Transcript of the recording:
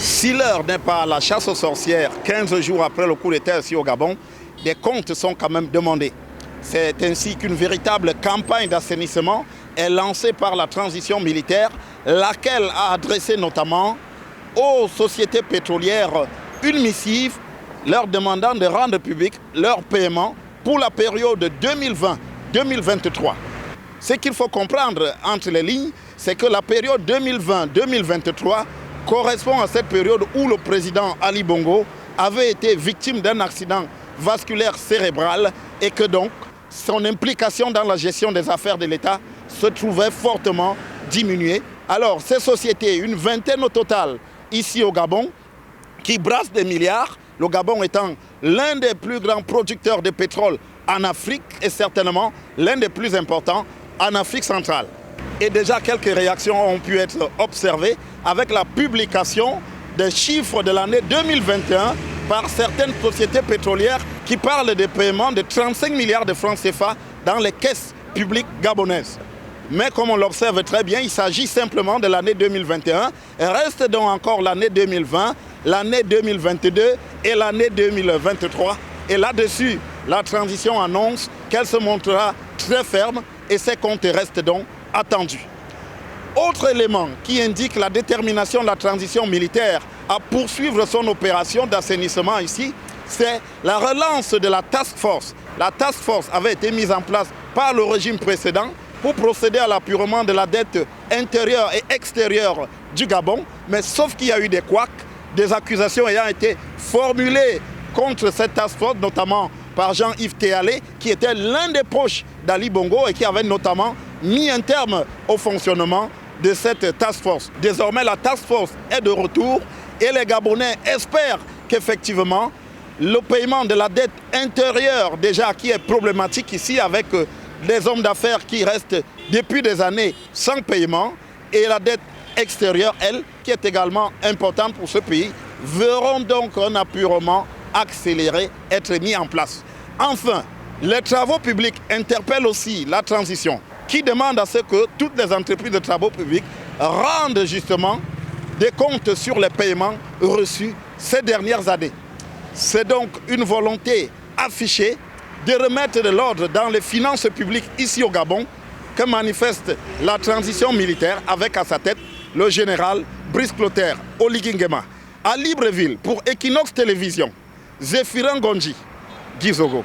Si l'heure n'est pas à la chasse aux sorcières, 15 jours après le coup d'État ici au Gabon, des comptes sont quand même demandés. C'est ainsi qu'une véritable campagne d'assainissement est lancée par la transition militaire, laquelle a adressé notamment aux sociétés pétrolières une missive leur demandant de rendre public leur paiement pour la période 2020-2023. Ce qu'il faut comprendre entre les lignes, c'est que la période 2020-2023 correspond à cette période où le président Ali Bongo avait été victime d'un accident vasculaire cérébral et que donc son implication dans la gestion des affaires de l'État se trouvait fortement diminuée. Alors ces sociétés, une vingtaine au total ici au Gabon, qui brassent des milliards, le Gabon étant l'un des plus grands producteurs de pétrole en Afrique et certainement l'un des plus importants en Afrique centrale. Et déjà quelques réactions ont pu être observées avec la publication des chiffres de l'année 2021 par certaines sociétés pétrolières qui parlent de paiements de 35 milliards de francs CFA dans les caisses publiques gabonaises. Mais comme on l'observe très bien, il s'agit simplement de l'année 2021. Il reste donc encore l'année 2020, l'année 2022 et l'année 2023. Et là-dessus, la transition annonce qu'elle se montrera très ferme et ses comptes restent donc attendus. Autre élément qui indique la détermination de la transition militaire à poursuivre son opération d'assainissement ici, c'est la relance de la task force. La task force avait été mise en place par le régime précédent pour procéder à l'apurement de la dette intérieure et extérieure du Gabon, mais sauf qu'il y a eu des couacs, des accusations ayant été formulées contre cette task force, notamment par Jean-Yves Théalé, qui était l'un des proches d'Ali Bongo et qui avait notamment mis un terme au fonctionnement de cette task force. Désormais, la task force est de retour et les Gabonais espèrent qu'effectivement, le paiement de la dette intérieure, déjà qui est problématique ici avec des hommes d'affaires qui restent depuis des années sans paiement, et la dette extérieure, elle, qui est également importante pour ce pays, verront donc un apurement accéléré être mis en place. Enfin, les travaux publics interpellent aussi la transition, qui demande à ce que toutes les entreprises de travaux publics rendent justement des comptes sur les paiements reçus ces dernières années. C'est donc une volonté affichée de remettre de l'ordre dans les finances publiques ici au Gabon que manifeste la transition militaire avec à sa tête le général Brice Clotaire Oligui Nguema. À Libreville, pour Equinox Télévision, Zéphirin Gondji, Gizogo.